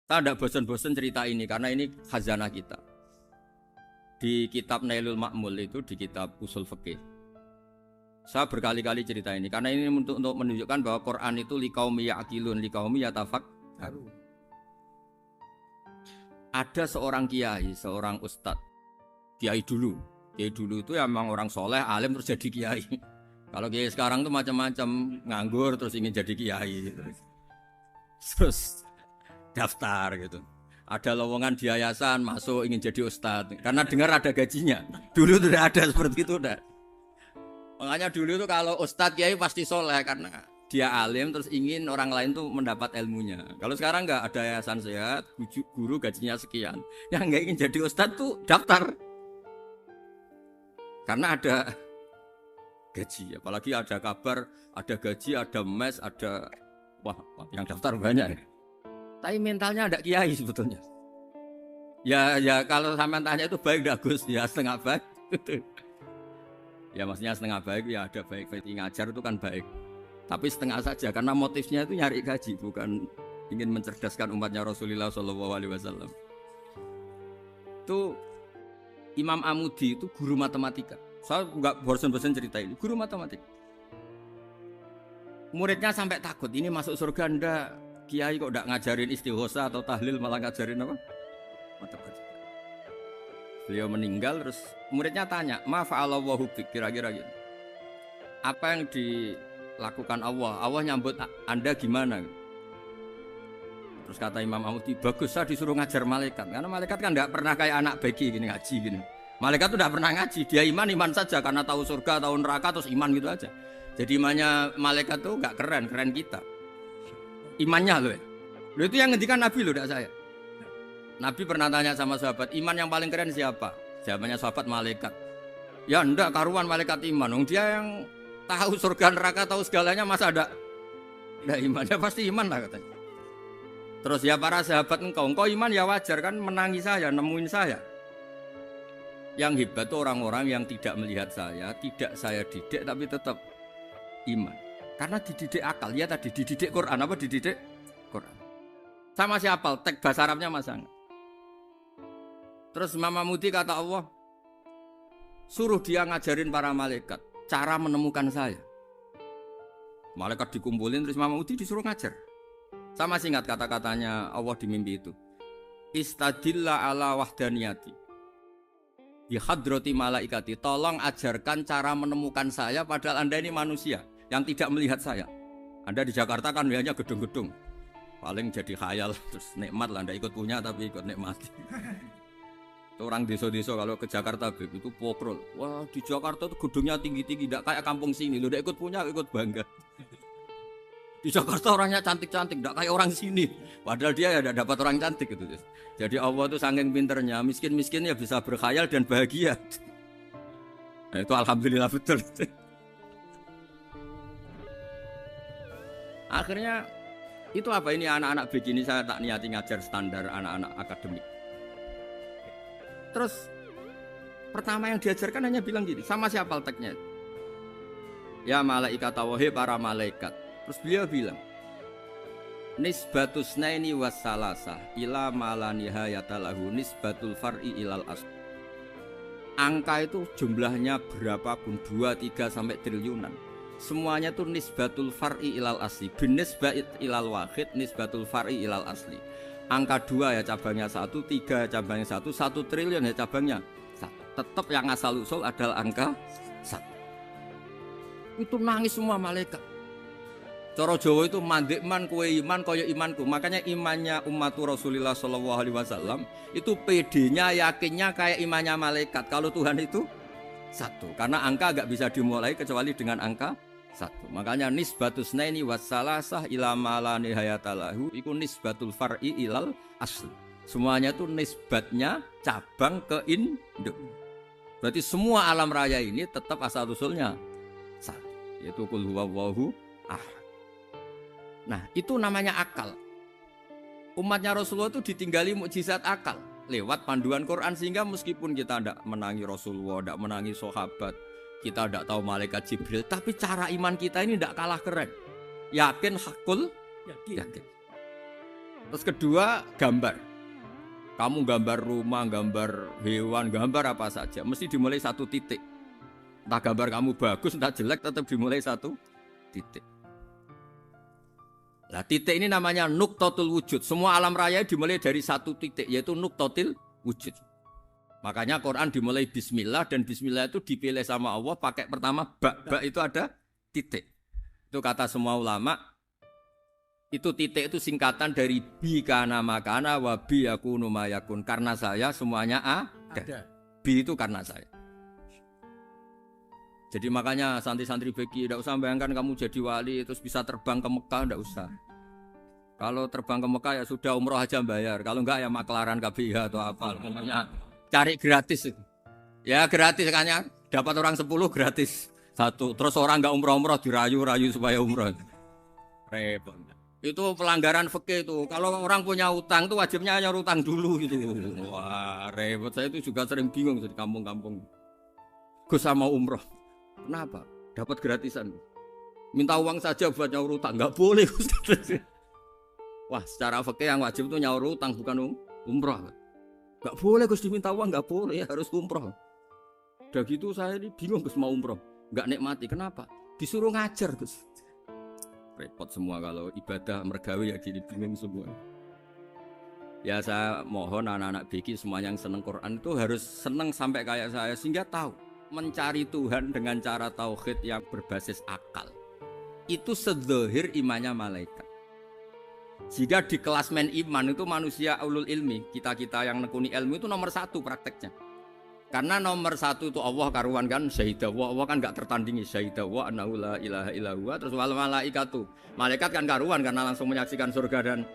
Saya tidak bosan-bosan cerita ini karena ini khazanah kita. Di kitab Nailul Ma'mul itu, di kitab Usul Fiqih, saya berkali-kali cerita ini karena ini untuk menunjukkan bahwa Quran itu liqaumi ya'qilun, liqaumi yatafakkarun. Ada seorang kiai, seorang ustadz, kiai dulu itu ya memang orang soleh, alim terus jadi kiai. Kalau kiai sekarang tuh macam-macam, nganggur terus ingin jadi kiai, terus daftar gitu. Ada lowongan di yayasan, masuk ingin jadi ustadz karena dengar ada gajinya. Dulu tidak ada seperti itu, udah. Makanya dulu itu kalau ustadz kiai pasti soleh karena dia alim terus ingin orang lain tuh mendapat ilmunya. Kalau sekarang nggak ada yayasan sehat, guru gajinya sekian, yang nggak ingin jadi ustadz tuh daftar karena ada gaji. Apalagi ada kabar, ada gaji, ada mes, ada wah yang daftar banyak. Tapi mentalnya ada kiai sebetulnya. Ya kalau sampean tanya itu baik dah Gus, ya setengah baik. Ya maksudnya setengah baik, ya ada baik ngajar itu kan baik. Tapi setengah saja karena motifnya itu nyari gaji, bukan ingin mencerdaskan umatnya Rasulullah SAW. Itu Imam Amudi itu guru matematika. Saya nggak bosan-bosan cerita ini, guru matematika. Muridnya sampai takut, ini masuk surga ndak? Kiai kok ndak ngajarin istighosa atau tahlil, malah ngajarin apa? Matematika. Beliau meninggal terus muridnya tanya, "Ma fa'alallahu bik?" Kira-kira gitu. Apa yang dilakukan Allah? Allah nyambut Anda gimana? Terus kata Imam Amudi, "Bagus, saya disuruh ngajar malaikat." Karena malaikat kan ndak pernah kayak anak begi gini ngaji gini. Malaikat tuh ndak pernah ngaji, dia iman saja karena tahu surga, tahu neraka terus iman gitu aja. Jadi imannya malaikat tuh nggak keren kita. Imannya loh ya. Loh itu yang ngendikan Nabi loh, tidak saya. Nabi pernah tanya sama sahabat, iman yang paling keren siapa? Jawabannya sahabat, malaikat. Ya enggak, karuan malaikat iman. Dia yang tahu surga neraka, tahu segalanya, masa ada imannya? Pasti iman lah katanya. Terus ya para sahabat, engkau iman ya wajar kan, menangi saya, nemuin saya. Yang hebat itu orang-orang yang tidak melihat saya, tidak saya didik tapi tetap iman. Karena dididik akal, ya tadi dididik Quran, apa dididik Quran. Sama masih hafal, teks bahasa Arabnya masang. Terus Imam Amudi kata Allah, suruh dia ngajarin para malaikat cara menemukan saya. Malaikat dikumpulin, terus Imam Amudi disuruh ngajar. Sama masih ingat kata-katanya Allah di mimpi itu. Istadilla ala wahdaniyati bi hadrati malaikati, tolong ajarkan cara menemukan saya padahal Anda ini manusia yang tidak melihat saya. Anda di Jakarta kan hanya gedung-gedung, paling jadi khayal, terus nikmat lah, Anda ikut punya tapi ikut nikmati. Orang desa-desa kalau ke Jakarta itu pokrol. Wah di Jakarta tuh gedungnya tinggi-tinggi, tidak kayak kampung sini. Lu udah ikut punya, ikut bangga. Di Jakarta orangnya cantik-cantik, tidak kayak orang sini. Padahal dia ya dapat orang cantik gitu. Jadi Allah tuh saking pinternya, miskin-miskin ya bisa berkhayal dan bahagia. Nah, itu alhamdulillah betul. Akhirnya itu apa ini anak-anak begini saya tak niati ngajar standar anak-anak akademik. Terus pertama yang diajarkan hanya bilang gini, sama siapa teksnya? Ya malaikat wahi para malaikat. Terus beliau bilang, nisbatus naini wassalasa ila malanihayata lahu nisbatul far'i ilal asl. Angka itu jumlahnya berapapun 2, 3 sampai triliunan. Semuanya itu nisbatul far'i ilal asli. Binisbah ilal wahid nisbatul far'i ilal asli. Angka 2 ya cabangnya 1, 3 ya cabangnya 1, 1 triliun ya cabangnya 1. Tetap yang asal usul adalah angka 1. Itu nangis semua malaikat. Cara Jawa itu mandekman kue iman kaya imanku. Makanya imannya umat Rasulullah SAW itu PD-nya, yakinnya kayak imannya malaikat. Kalau Tuhan itu 1. Karena angka agak bisa dimulai kecuali dengan angka 1. Makanya nisbatus naini wassalasah ila ma nihayatalahu iku nisbatul far'i ilal asli. Semuanya itu nisbatnya cabang ke induk. Berarti semua alam raya ini tetap asal usulnya 1, yaitu qul huwallahu ahad. Nah, itu namanya akal. Umatnya Rasulullah itu ditinggali mukjizat akal lewat panduan Quran, sehingga meskipun kita tidak menangi Rasulullah, tidak menangi sahabat, kita tidak tahu malaikat Jibril, tapi cara iman kita ini tidak kalah keren. Yakin, hakul, yakin. Terus kedua, gambar. Kamu gambar rumah, gambar hewan, gambar apa saja, mesti dimulai satu titik. Entah gambar kamu bagus, entah jelek, tetap dimulai satu titik. Nah, titik ini namanya nuqtatul wujud. Semua alam raya dimulai dari satu titik, yaitu nuqtatil wujud. Makanya Quran dimulai bismillah, dan bismillah itu dipilih sama Allah pakai pertama ba. Ba itu ada titik. Itu kata semua ulama. Itu titik itu singkatan dari bi kana makana wa bi yakunu mayakun. Karena saya semuanya ada. Bi itu karena saya. Jadi makanya santri-santri beki tidak usah bayangkan kamu jadi wali terus bisa terbang ke Mekah, tidak usah. Kalau terbang ke Mekah ya sudah umroh aja bayar. Kalau enggak ya maklaran KBH atau apa. Pokoknya cari gratis. Ya gratis kan, dapat orang 10 gratis satu. Terus orang enggak umroh-umroh dirayu-rayu supaya umroh. Repot. Itu pelanggaran fikih itu. Kalau orang punya utang itu wajibnya nyaur utang dulu gitu. Wah, repot. Saya itu juga sering bingung di kampung-kampung. Gus sama umroh. Kenapa? Dapat gratisan. Minta uang saja buat nyaur utang, enggak boleh Gus. Wah, secara fikih yang wajib itu nyaur utang bukan umroh. Enggak boleh Gus diminta uang, enggak boleh, harus umroh. Udah gitu saya ini bingung Gus mau umroh. Enggak nikmati. Kenapa? Disuruh ngajar Gus. Repot semua kalau ibadah mergawe ya gini bingung semua. Ya saya mohon anak-anak BK semuanya yang seneng Quran itu harus seneng sampai kayak saya sehingga tahu mencari Tuhan dengan cara tauhid yang berbasis akal. Itu sedzahir imannya malaikat. Jika di kelas men iman itu manusia ulul ilmi, kita-kita yang nekuni ilmu itu nomor 1 prakteknya. Karena nomor 1 itu Allah karuan kan syahidah wa, Allah kan enggak tertandingi syahidah wa annahu la ilaha illallah. Terus wal malaikatu, malaikat kan karuan karena langsung menyaksikan surga. Dan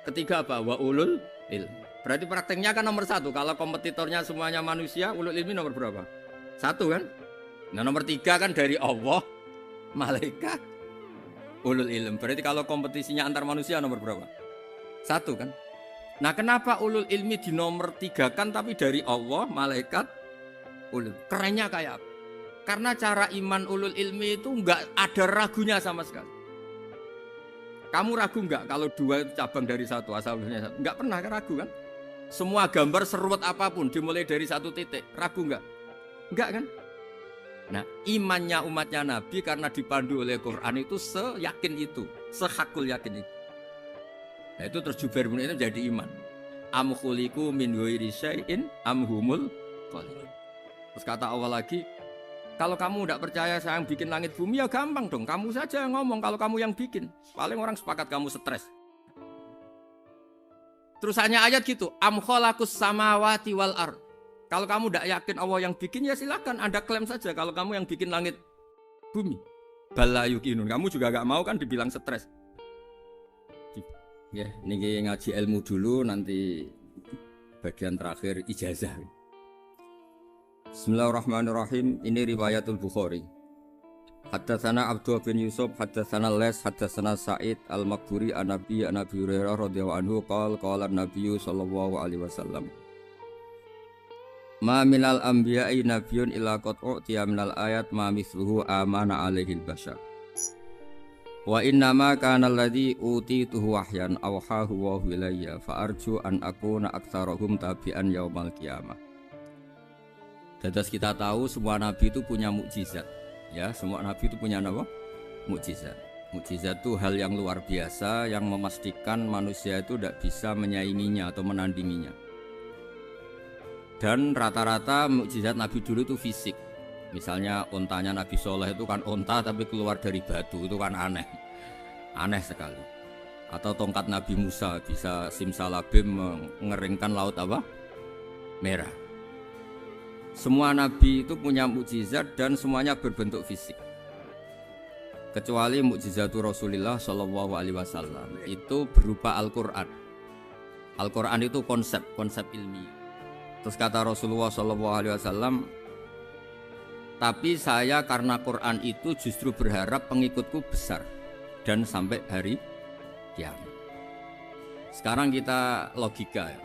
ketiga apa? Wa ulul ilmi. Berarti prakteknya kan nomor 1. Kalau kompetitornya semuanya manusia, ulul ilmi nomor berapa? 1 kan? Nah nomor 3 kan dari Allah, malaikat, ulul ilmi. Berarti kalau kompetisinya antar manusia nomor berapa? 1 kan? Nah kenapa ulul ilmi di nomor 3 kan tapi dari Allah, malaikat, ulul. Kerennya kayak apa? Karena cara iman ulul ilmi itu enggak ada ragunya sama sekali. Kamu ragu enggak kalau 2 itu cabang dari 1, asalnya 1? Enggak pernah ragu kan? Semua gambar seruat apapun dimulai dari 1 titik, ragu enggak? Enggak kan? Nah imannya umatnya Nabi karena dipandu oleh Quran itu seyakin itu, sehakul yakin itu. Nah itu terus Jubair bin Mut'im jadi iman. Am khuliqu min ghairi syai'in am humul khaliqun. Terus kata Allah lagi, kalau kamu tidak percaya saya yang bikin langit bumi ya gampang dong. Kamu saja yang ngomong kalau kamu yang bikin. Paling orang sepakat kamu stres. Terus hanya ayat gitu, am khalaqus samawati wal ard. Kalau kamu tidak yakin Allah yang bikin ya silakan Anda klaim saja kalau kamu yang bikin langit bumi. Bala yuqinun. Kamu juga gak mau kan dibilang stres. Ya, ini ngaji ilmu dulu, nanti bagian terakhir ijazah. Bismillahirrahmanirrahim. Ini riwayatul Bukhari. Haddatsana Abdullah bin Yusuf, haddatsana Les, haddatsana Sa'id al-Maqburi an Nabi Hurairah radhiyallahu anhu qala an-nabiy sallallahu alaihi wasallam. Ma minal anbiya'i nabiyyun illa qad u'tiya minal ayat ma mithluhu amana alaihi al-bashar. Wa innama kana alladhi utituhu wahyan awhahu wa ilayya fa arju an akuna aktsarahum tabi'an yaumal qiyamah. Dados kita tahu semua nabi itu punya mukjizat. Ya, semua nabi itu punya apa? Mukjizat. Mukjizat itu hal yang luar biasa yang memastikan manusia itu tidak bisa menyainginya atau menandinginya. Dan rata-rata mukjizat nabi dulu itu fisik. Misalnya ontanya Nabi Soleh itu kan onta tapi keluar dari batu, itu kan aneh. Aneh sekali. Atau tongkat Nabi Musa bisa simsalabim mengeringkan laut apa? Merah. Semua nabi itu punya mukjizat dan semuanya berbentuk fisik. Kecuali mukjizatul Rasulullah Shallallahu Alaihi Wasallam itu berupa Al-Quran. Al-Quran itu konsep ilmiah. Terus kata Rasulullah Shallallahu Alaihi Wasallam, tapi saya karena Quran itu justru berharap pengikutku besar dan sampai hari kiamat. Sekarang kita logika ya.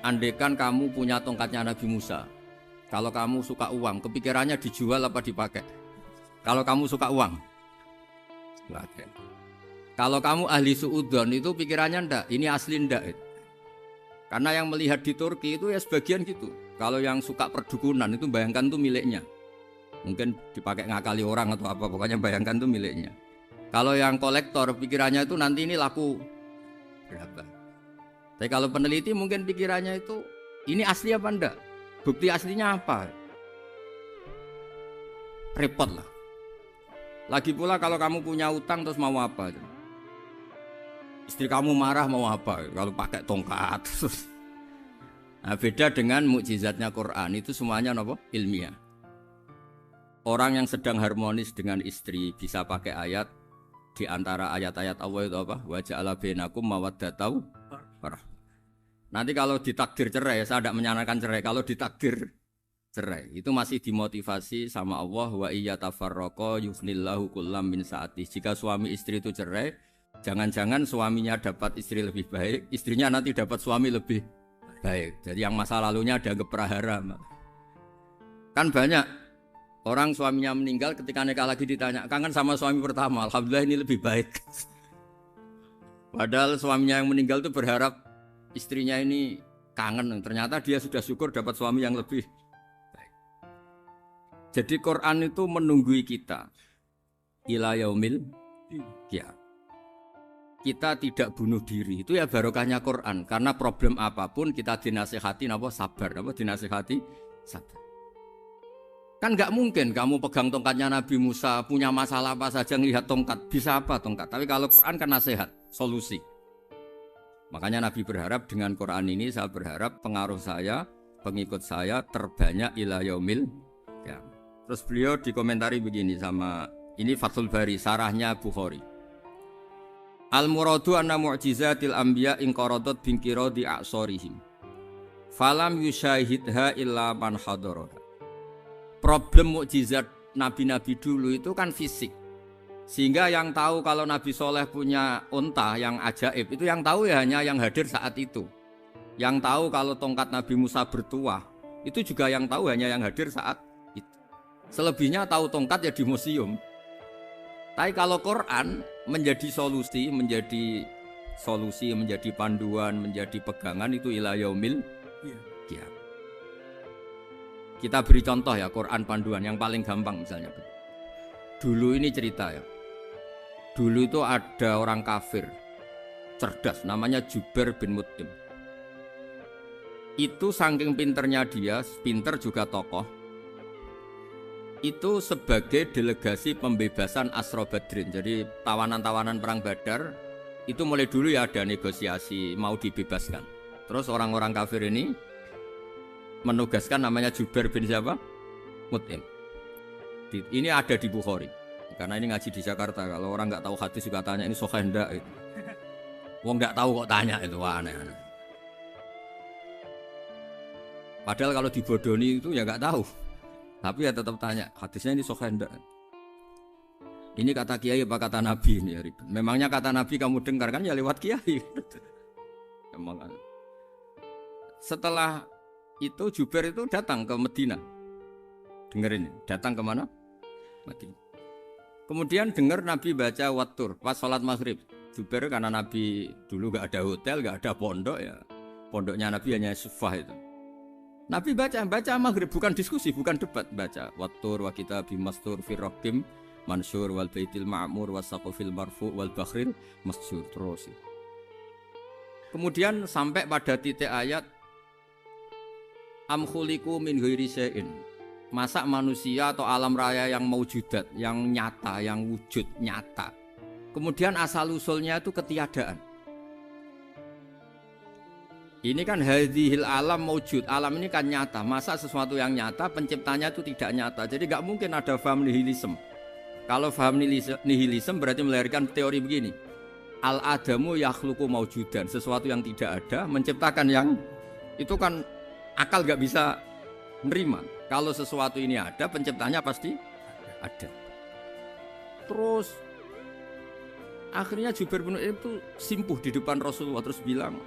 Andaikan kamu punya tongkatnya Nabi Musa, kalau kamu suka uang, kepikirannya dijual apa dipakai? Kalau kamu suka uang, pakai. Kalau kamu ahli suudzon itu pikirannya ndak, ini asli ndak. Karena yang melihat di Turki itu ya sebagian gitu. Kalau yang suka perdukunan itu bayangkan tuh miliknya. Mungkin dipakai ngakali orang atau apa, pokoknya bayangkan tuh miliknya. Kalau yang kolektor pikirannya itu nanti ini laku berapa. Tapi kalau peneliti mungkin pikirannya itu ini asli apa ndak? Bukti aslinya apa? Repot lah. Lagi pula kalau kamu punya utang terus mau apa? Istri kamu marah mau apa? Kalau pakai tongkat. Nah, beda dengan mukjizatnya Quran itu semuanya apa? Ilmiah. Orang yang sedang harmonis dengan istri bisa pakai ayat di antara ayat-ayat Allah itu apa? Wa ja'ala bainakum mawaddatau warahmah. Nanti kalau ditakdir cerai, saya tidak menyarankan cerai. Kalau ditakdir cerai, itu masih dimotivasi sama Allah wa iyyatafarraqa yughnillahu kullam min sa'ati. Jika suami istri itu cerai, jangan-jangan suaminya dapat istri lebih baik, istrinya nanti dapat suami lebih baik. Jadi yang masa lalunya dianggap prahara. Kan banyak orang suaminya meninggal ketika nikah lagi ditanya, kangen sama suami pertama, alhamdulillah ini lebih baik. Padahal suaminya yang meninggal itu berharap istrinya ini kangen, ternyata dia sudah syukur dapat suami yang lebih baik. Jadi Quran itu menunggui kita ila yaumil qiyamah. Kita tidak bunuh diri, itu ya barokahnya Quran. Karena problem apapun kita dinasihati apa sabar, apa dinasihati sabar. Kan nggak mungkin kamu pegang tongkatnya Nabi Musa, punya masalah apa saja ngelihat tongkat, bisa apa tongkat. Tapi kalau Quran kan nasihat, solusi. Makanya Nabi berharap dengan Quran ini, saya berharap pengaruh saya, pengikut saya terbanyak ila yaumil qiyamah. Terus beliau dikomentari begini sama, ini Fathul Bari, sarahnya Bukhari. Al-muradu anna mu'jizatil anbiya inqaradat binkiradi a'sorihim falam yusyahidha illa man hadaraha. Problem mukjizat nabi-nabi dulu itu kan fisik. Sehingga yang tahu kalau Nabi Soleh punya unta yang ajaib itu yang tahu ya hanya yang hadir saat itu. Yang tahu kalau tongkat Nabi Musa bertuah itu juga yang tahu hanya yang hadir saat itu. Selebihnya tahu tongkat ya di museum. Tapi kalau Quran menjadi solusi, menjadi panduan, menjadi pegangan itu ila yaumil qiyamah. Kita beri contoh ya Quran panduan yang paling gampang misalnya. Dulu ini cerita ya. Dulu itu ada orang kafir cerdas namanya Jubair bin Mut'im. Itu saking pinternya dia, pinter juga tokoh. Itu sebagai delegasi pembebasan Asra Badrin. Jadi tawanan-tawanan perang Badar itu mulai dulu ya ada negosiasi mau dibebaskan. Terus orang-orang kafir ini menugaskan namanya Jubair bin siapa? Mut'im. Ini ada di Bukhari. Karena ini ngaji di Jakarta. Kalau orang nggak tahu hadis juga tanya ini sahih enggak itu. Wong nggak tahu kok tanya itu aneh-aneh. Padahal kalau dibodoni itu ya nggak tahu. Tapi ya tetap tanya, hadisnya ini sahih enggak? Ini kata kiai apa kata nabi ini ya ribet. Memangnya kata nabi kamu dengar kan ya lewat kiai. Memang. Setelah itu Jubair itu datang ke Medina. Dengerin, datang ke mana? Medina. Kemudian dengar Nabi baca Wattur pas sholat maghrib. Jubair karena Nabi dulu gak ada hotel, gak ada pondok ya. Pondoknya Nabi hanya sufah itu. Nabi baca maghrib, bukan diskusi, bukan debat, baca Wattur wa kitabi mastur firrokim mansur wal baitil ma'mur wasaqofil marfu wal bakhril masjur terus. Kemudian sampai pada titik ayat am khuliqu min ghairi syai'in. Masa manusia atau alam raya yang maujudat, yang nyata, yang wujud nyata. Kemudian asal usulnya itu ketiadaan. Ini kan hadhil alam maujud, alam ini kan nyata. Masa sesuatu yang nyata penciptanya itu tidak nyata. Jadi nggak mungkin ada faham nihilisme. Kalau faham nihilisme berarti melahirkan teori begini. Al-adamu yakhluqu maujudan, sesuatu yang tidak ada menciptakan yang itu kan akal nggak bisa menerima. Kalau sesuatu ini ada, penciptanya pasti ada. Terus akhirnya Jubair bin Mut'im itu simpuh di depan Rasulullah terus bilang,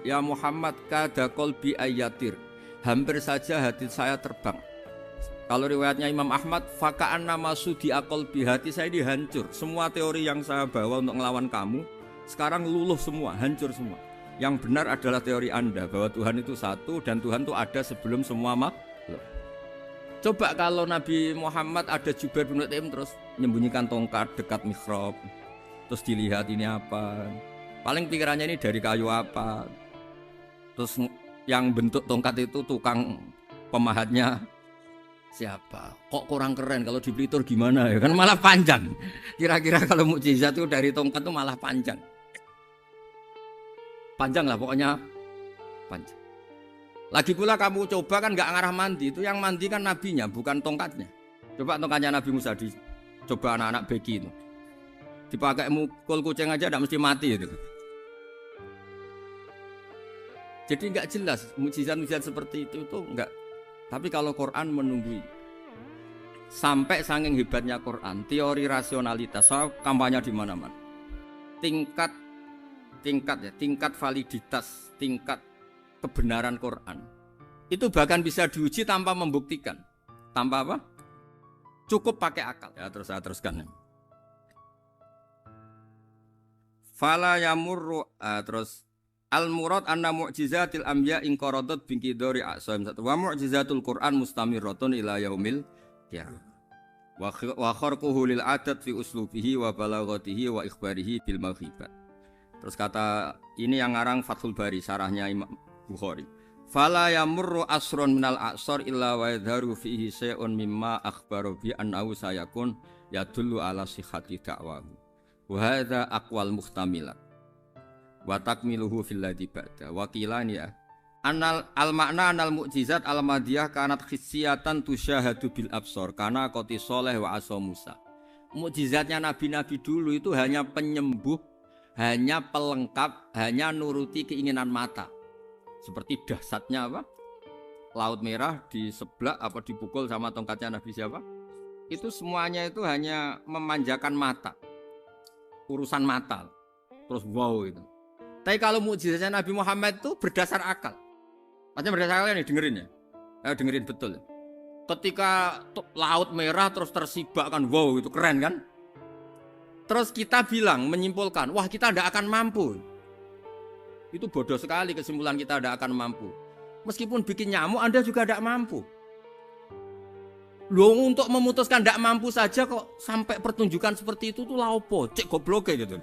ya Muhammad kada qalbi ayatir, hampir saja hati saya terbang. Kalau riwayatnya Imam Ahmad, faka'an nama sudi akol bihati, saya ini hancur. Semua teori yang saya bawa untuk ngelawan kamu, sekarang luluh semua, hancur semua. Yang benar adalah teori Anda, bahwa Tuhan itu satu, dan Tuhan itu ada sebelum semua makhluk. Coba kalau Nabi Muhammad ada Jubair bin Mut'im terus menyembunyikan tongkat dekat mihrab, terus dilihat ini apa, paling pikirannya ini dari kayu apa, terus yang bentuk tongkat itu tukang pemahatnya siapa? Kok kurang keren, kalau di Blitar gimana ya? Kan malah panjang. Kira-kira kalau mukjizat itu dari tongkat itu malah panjang. Panjang lah pokoknya, panjang. Lagi pula kamu coba kan nggak ngarah mandi, itu yang mandi kan nabinya, bukan tongkatnya. Coba tongkatnya Nabi Musa coba anak-anak beki itu. Dipakai mukul kucing aja tidak mesti mati itu. Jadi nggak jelas mukjizat-mukjizat seperti itu nggak. Tapi kalau Quran menunggui, sampai saking hebatnya Quran, teori rasionalitas, soal kampanye di mana-mana, tingkat validitas, tingkat kebenaran Quran, itu bahkan bisa diuji tanpa membuktikan, tanpa apa? Cukup pakai akal. Ya terus saya teruskan. Fala yamurru terus. Al-murad anna mu'jizatil anbiya in qaradat bi qidari a'sam wa mu'jizatul Qur'an mustamirratun ila yaumil qiyamah. Wa kharquhu lil adat fi uslubihi wa balaghatihi wa ikhbarihi bil maghibat. Terus kata ini yang ngarang Fathul Bari, sarahnya Imam Bukhari. Fala yamurru asrun minal a'sar illa wa yadharu fihi shay'un mimma akhbaru bi annahu sayakun yadullu ala sihhati da'wahu. Wa hadza aqwal muhtamilat. Wa takmiluhu fil ladzi ba'da wa qilani ya anal al makna anal mukjizat al madiyah kanat khissiyatan tusyahadu bil absar kana qoti soleh wa asa Musa. Mukjizatnya nabi-nabi dulu itu hanya penyembuh, hanya pelengkap, hanya nuruti keinginan mata. Seperti dahsyatnya apa? Laut Merah diseblak apa dipukul sama tongkatnya Nabi siapa? Itu semuanya itu hanya memanjakan mata. Urusan mata. Terus wow itu. Tapi kalau mukjizatnya Nabi Muhammad itu berdasar akal. Maksudnya berdasar akal nih, dengerin ya. Dengerin betul. Ketika Laut Merah terus tersibak kan, wow itu keren kan. Terus kita bilang, menyimpulkan, wah kita tidak akan mampu. Itu bodoh sekali kesimpulan kita tidak akan mampu. Meskipun bikin nyamuk Anda juga tidak mampu. Loh untuk memutuskan tidak mampu saja kok sampai pertunjukan seperti itu tuh laopo, cek goblok gitu.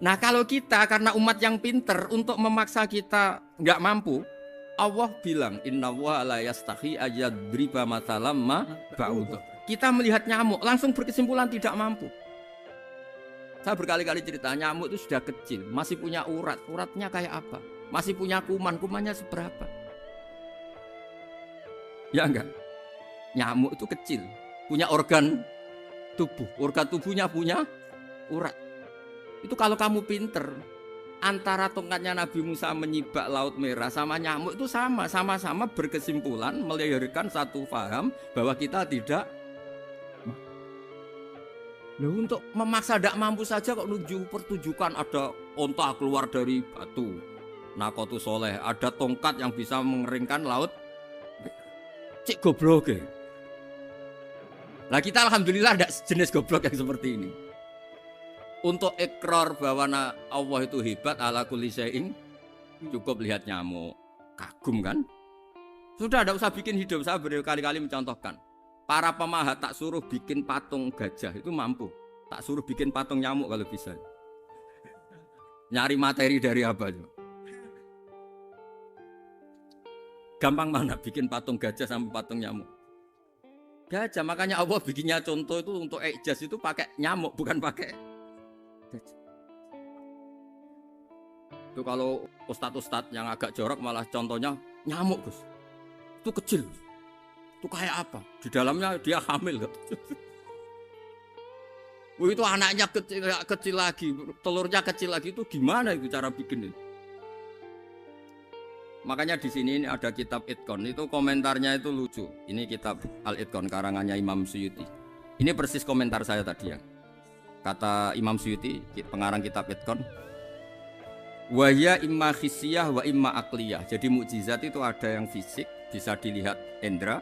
Nah kalau kita karena umat yang pinter untuk memaksa kita nggak mampu, Allah bilang Inna wa la yastahi ayadriba mathalam ma ba'udah. Kita melihat nyamuk langsung berkesimpulan tidak mampu. Saya berkali-kali cerita nyamuk itu sudah kecil, masih punya urat, uratnya kayak apa? Masih punya kuman, kumannya seberapa? Ya enggak? Nyamuk itu kecil, punya organ tubuhnya punya urat. Itu kalau kamu pinter, antara tongkatnya Nabi Musa menyibak Laut Merah sama nyamuk itu sama-sama berkesimpulan melahirkan satu paham bahwa kita tidak. Loh, untuk memaksa tidak mampu saja kok nuju pertunjukan ada onta keluar dari batu, Nakotu Soleh, ada tongkat yang bisa mengeringkan laut. Cik goblok ya. Lah kita alhamdulillah ada jenis goblok yang seperti ini. Untuk ikrar bahwa Allah itu hebat ala kulli syai'in, cukup lihat nyamuk, kagum kan? Sudah tidak usah bikin hidup. Saya berkali-kali mencontohkan. Para pemahat tak suruh bikin patung gajah itu mampu. Tak suruh bikin patung nyamuk kalau bisa. Nyari materi dari apa itu? Gampang mana bikin patung gajah sama patung nyamuk? Gajah, makanya Allah bikinnya contoh itu untuk ijaz itu pakai nyamuk bukan pakai. Itu kalau ustadz-ustadz yang agak jorok malah contohnya nyamuk Gus. Itu kecil. Itu kayak apa? Di dalamnya dia hamil. Itu anaknya kecil lagi, telurnya kecil lagi, itu gimana itu cara bikin itu? Makanya di sini ini ada kitab Itqan, itu komentarnya itu lucu. Ini kitab Al-Itqan karangannya Imam Suyuti. Ini persis komentar saya tadi ya. Kata Imam Suyuti, pengarang kitab Itqan, wa ya imma khissiyah wa imma aqliyah. Jadi mukjizat itu ada yang fisik, bisa dilihat indra,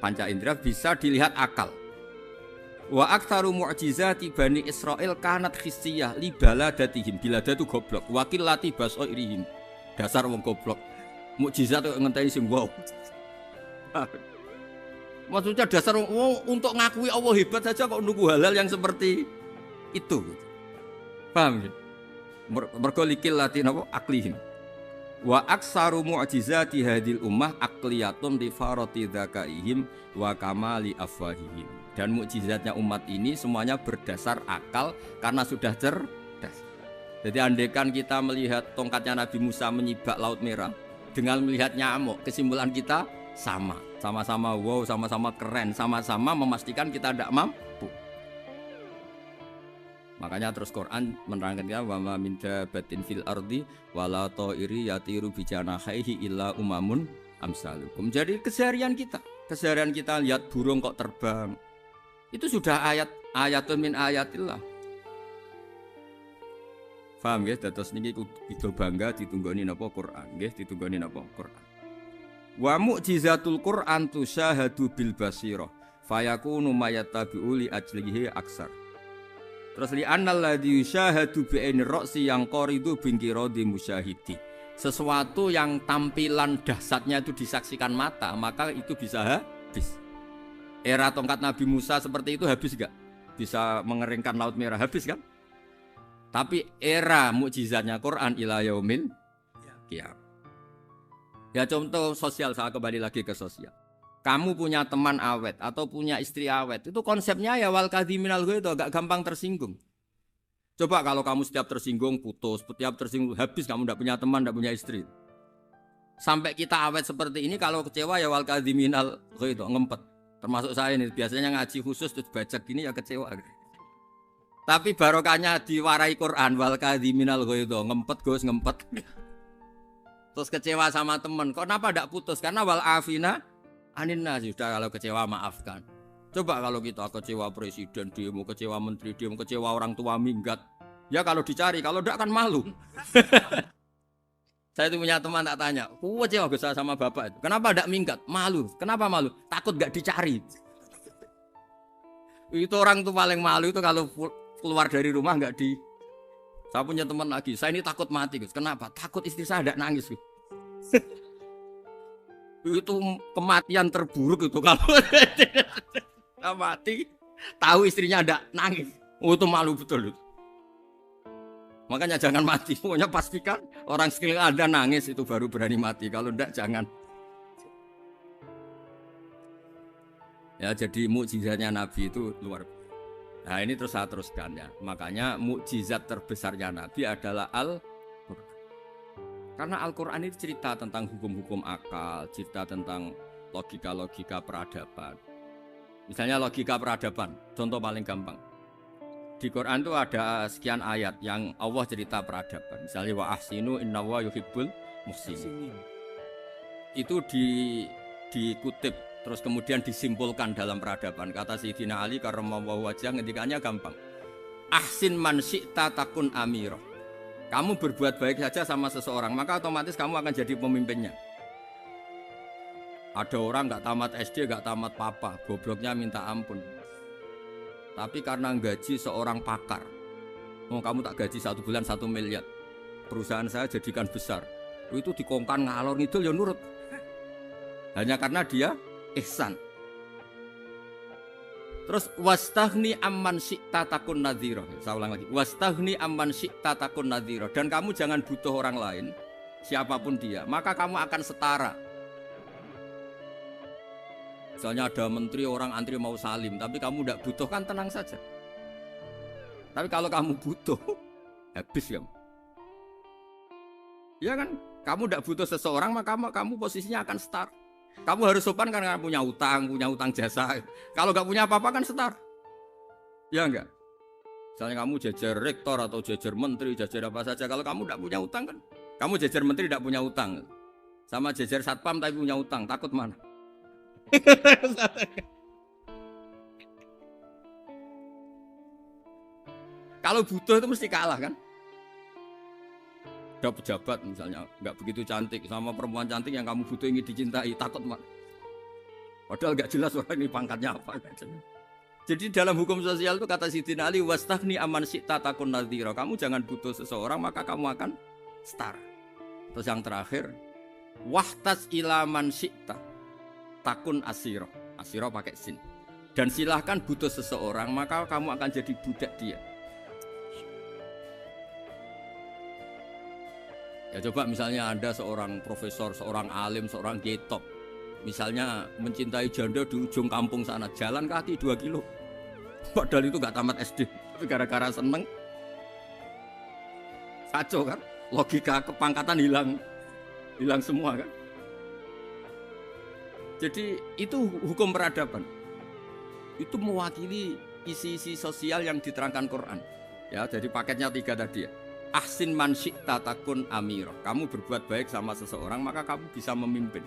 panca indra, bisa dilihat akal. Wa aktsaru mu'jizati Bani Israil kanat khissiyah li baladatihim. Bilada itu goblok. Wakil lati basoirihim. Dasar wong goblok. Mukjizat kok ngenteni sing wow. Maksudnya dasar wong untuk ngakui Allah hebat saja kok nunggu halal yang seperti itu. Paham ya? Mergo likil lati napa aklihim. Wa aktsaru mu'jizati hadil ummah aqliyatun li farati dzakaihim wa kamali afwahihim. Dan mukjizatnya umat ini semuanya berdasar akal karena sudah cerdas. Jadi andaikan kita melihat tongkatnya Nabi Musa menyibak Laut Merah dengan melihat nyamuk, kesimpulan kita sama. Sama-sama wow, sama-sama keren, sama-sama memastikan kita tidak mampu. Makanya terus Quran menerangkan ya wa ma min dabatin fil ardi wala ta'iri yatiru bi janahihi illa umamun amsalukum. Jadi keseharian kita lihat burung kok terbang. Itu sudah ayatun min ayatillah. Paham nggih? Dados niki kudu bangga ditunggoni napa Quran, nggih ditunggoni napa Quran. Wa mu'jizatul Quran tusyahadu bil basirah fayakunu mayattabi'u li ajlihi aksar. Terus li annal ladzi yusyahadu bi ainir ra'si yang qaridu bingkiradi musyahidi. Sesuatu yang tampilan dahsyatnya itu disaksikan mata, maka itu bisa habis. Era tongkat Nabi Musa seperti itu habis enggak? Bisa mengeringkan Laut Merah, habis kan? Tapi era mukjizatnya Quran ila yaumil qiyamah. Ya contoh sosial, saya kembali lagi ke sosial. Kamu punya teman awet atau punya istri awet, itu konsepnya ya wal kadhiminal ghaidh, agak gampang tersinggung. Coba kalau kamu setiap tersinggung putus, setiap tersinggung habis, kamu tidak punya teman, tidak punya istri. Sampai kita awet seperti ini, kalau kecewa ya wal kadhiminal ghaidh, ngempet. Termasuk saya ini biasanya ngaji khusus terus baca gini ya kecewa. Tapi barokahnya diwarai Quran wal kadhiminal ghaidh, ngempet Gus, ngempet. Terus kecewa sama teman, kenapa tidak putus? Karena wal afina aninna, sudah kalau kecewa maafkan. Coba kalau kita kecewa presiden demo, kecewa menteri demo, kecewa orang tua minggat. Ya kalau dicari, kalau tidak kan malu. Saya itu punya teman tak tanya, kecewa Gus sama bapak itu. Kenapa tidak minggat? Malu. Kenapa malu? Takut gak dicari. Itu orang tuh paling malu itu kalau keluar dari rumah nggak di. Saya punya teman lagi, saya ini takut mati Gus. Kenapa? Takut istri saya tidak nangis Gus. Itu kematian terburuk itu kalau mati, tahu istrinya tidak nangis. Oh, itu malu betul itu. Makanya jangan mati. Pokoknya pastikan orang sekeliling Anda nangis itu baru berani mati. Kalau tidak jangan. Ya jadi mukjizatnya Nabi itu luar biasa. Nah ini terus saya teruskan ya. Makanya mukjizat terbesarnya Nabi adalah Al-Quran. Karena Al-Quran itu cerita tentang hukum-hukum akal, cerita tentang logika-logika peradaban. Misalnya logika peradaban, contoh paling gampang. Di Quran itu ada sekian ayat yang Allah cerita peradaban. Misalnya wa ahsinu innallaha yuhibbul muhsinin. Itu dikutip terus kemudian disimpulkan dalam peradaban. Kata Sayyidina Ali karramallahu wajhah ngendikannya gampang. Ahsin man syi'ta takun amirah. Kamu berbuat baik saja sama seseorang, maka otomatis kamu akan jadi pemimpinnya. Ada orang enggak tamat SD, enggak tamat papa, gobloknya minta ampun. Tapi karena gaji seorang pakar, kamu tak gaji 1 bulan 1 miliar, perusahaan saya jadikan besar. Itu dikongkan ngalor ngidul ya nurut. Hanya karena dia ihsan. Terus wastaghni amman syi'ta takun nadhira. Saya ulang lagi. Wastaghni amman syi'ta takun nadhira. Dan kamu jangan butuh orang lain, siapapun dia, maka kamu akan setara. Misalnya ada menteri orang antri mau salim, tapi kamu tidak butuh kan tenang saja. Tapi kalau kamu butuh, habis kamu. Ya kan, kamu tidak butuh seseorang maka kamu posisinya akan setara. Kamu harus sopan karena punya utang jasa. Kalau nggak punya apa-apa kan setara. Ya enggak. Misalnya kamu jajar rektor atau jajar menteri, jajar apa saja. Kalau kamu tidak punya utang kan, kamu jajar menteri tidak punya utang, sama jajar satpam tapi punya utang, takut mana? Kalau butuh itu mesti kalah kan? Ada pejabat misalnya nggak begitu cantik sama perempuan cantik yang kamu butuh ingin dicintai, takut mak. Padahal nggak jelas orang ini pangkatnya apa. Jadi dalam hukum sosial itu kata Sidin Ali, wastahni aman syi'ta takun nadhira. Kamu jangan butuh seseorang maka kamu akan setara. Terus yang terakhir, wahtas ilaman syi'ta takun asiro. Asiro pakai sin. Dan silahkan butuh seseorang maka kamu akan jadi budak dia. Ya coba misalnya Anda seorang profesor, seorang alim, seorang getop. Misalnya mencintai janda di ujung kampung sana, jalan kaki 2 kilo. Padahal itu gak tamat SD. Tapi gara-gara seneng, kacau kan? Logika kepangkatan hilang semua kan? Jadi itu hukum peradaban. Itu mewakili isi-isi sosial yang diterangkan Quran. Ya, jadi paketnya 3 tadi ya. Ahsin man syi'ta takun amiro. Kamu berbuat baik sama seseorang maka kamu bisa memimpin.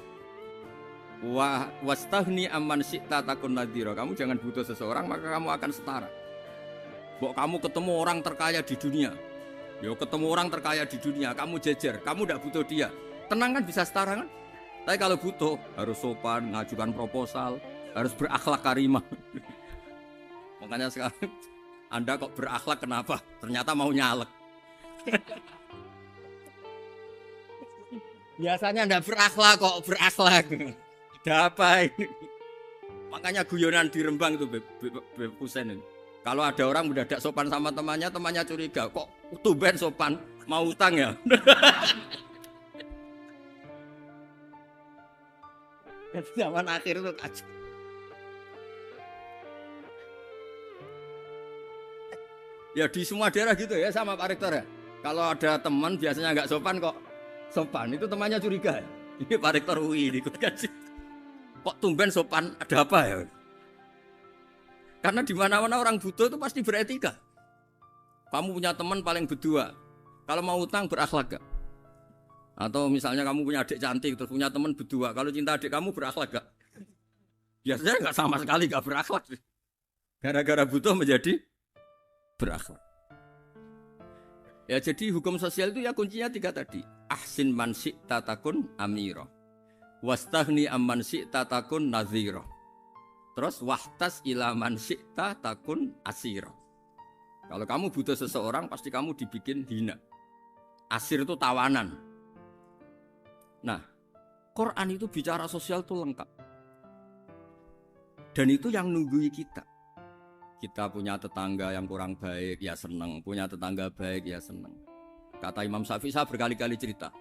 Wastahni amman syi'ta takun nadhira. Kamu jangan butuh seseorang maka kamu akan setara. Bok kamu ketemu orang terkaya di dunia. Yo ketemu orang terkaya di dunia, kamu jejer, kamu tidak butuh dia. Tenang kan bisa setara kan? Tapi kalau butuh harus sopan, ngajukan proposal, harus berakhlak karimah. Makanya sekarang Anda kok berakhlak kenapa? Ternyata mau nyalek. Biasanya Anda berakhlak kok berakhlak. Ada apa ini? Makanya guyonan di Rembang itu Beb Husein ini. Kalau ada orang mendadak sopan sama temannya, temannya curiga, kok tumben sopan, mau utang ya? Zaman akhir itu kacau. Ya di semua daerah gitu ya sama Pak Rektor ya. Kalau ada teman biasanya nggak sopan kok sopan, itu temannya curiga. Ini Pak Rektor UI ini kok tumben sopan, ada apa ya? Karena di mana-mana orang butuh itu pasti beretika. Kamu punya teman paling berdua, kalau mau utang berakhlak gak? Atau misalnya kamu punya adik cantik terus punya teman berdua, kalau cinta adik kamu berakhlak gak? Biasanya nggak sama sekali nggak berakhlak. Gara-gara butuh menjadi berakhlak. Ya jadi hukum sosial itu ya kuncinya 3 tadi. Ahsin man syi'ta takun amira. Wastahni amman syi'ta takun nadhira. Terus wahtas ila man syi'ta takun asira. Kalau kamu butuh seseorang pasti kamu dibikin hina. Asir itu tawanan. Nah, Quran itu bicara sosial itu lengkap. Dan itu yang nunggui kita. Kita punya tetangga yang kurang baik, ya seneng. Punya tetangga baik, ya seneng. Kata Imam Syafi'i, saya berkali-kali cerita.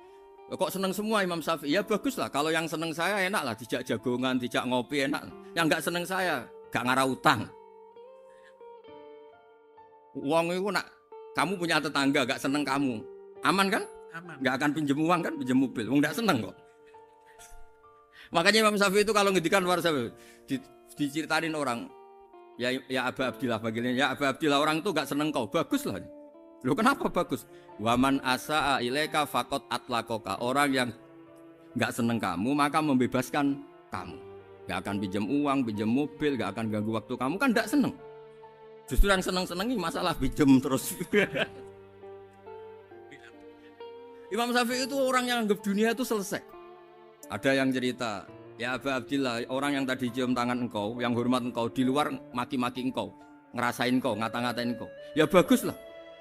Kok seneng semua Imam Syafi'i? Ya bagus lah. Kalau yang seneng saya enak lah. Dijak jagongan, dijak ngopi enak. Yang gak seneng saya, gak ngarah utang. Uang itu nak, kamu punya tetangga gak seneng kamu. Aman kan? Aman. Gak akan pinjem uang kan, pinjem mobil. Uang gak seneng kok. Makanya Imam Syafi'i itu kalau ngedikan luar Syafi'i, diceritain orang. Ya Aba Abdillah bagiannya, ya Aba Abdillah orang itu gak seneng kau, bagus lah. Loh kenapa bagus? Waman asa'a ilaika faqad atlaqaka. Orang yang gak seneng kamu maka membebaskan kamu. Gak akan pinjam uang, pinjam mobil, gak akan ganggu waktu kamu, kan gak seneng. Justru yang seneng-senengi masalah pinjam terus. Imam Syafi'i itu orang yang anggap dunia itu selesai. Ada yang cerita, ya Aba Abdillah, orang yang tadi cium tangan engkau, yang hormat engkau, di luar maki-maki engkau, ngerasain engkau, ngata-ngatain engkau. Ya bagus lah.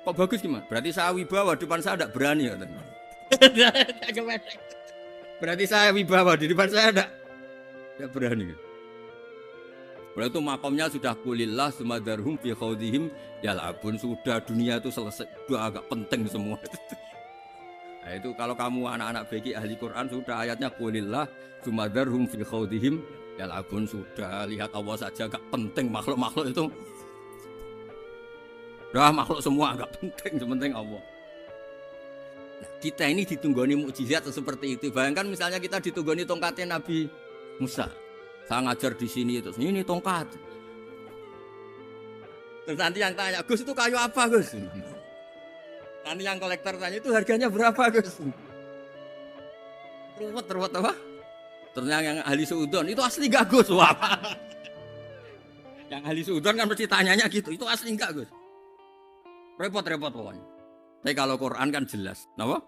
Kok bagus gimana? Berarti saya wibawa, depan saya tidak berani. Berarti saya wibawa, di depan saya tidak berani. Berarti itu makomnya sudah kulillah, sumadarhum fi khawdihim, yal'abun, sudah dunia itu selesai, sudah agak penting semua. Nah itu kalau kamu anak-anak beki ahli Quran sudah ayatnya kulillah sumadarhum fil khawdihim yal'abun, sudah lihat Allah saja gak penting makhluk-makhluk itu. Dah makhluk semua gak penting, sepenting Allah. Nah, kita ini ditunggoni mukjizat seperti itu. Bayangkan misalnya kita ditunggoni tongkatnya Nabi Musa. Saya ngajar di sini terus ini tongkat. Terus nanti yang tanya, Gus itu kayu apa Gus? Nanti yang kolektor tanya itu harganya berapa Gus? Ruwet apa? Terus yang ahli suudon itu asli gak Gus? Wah. Yang ahli suudon kan mesti tanyanya gitu, itu asli gak Gus? Repot pokoknya. Tapi kalau Quran kan jelas, kenapa?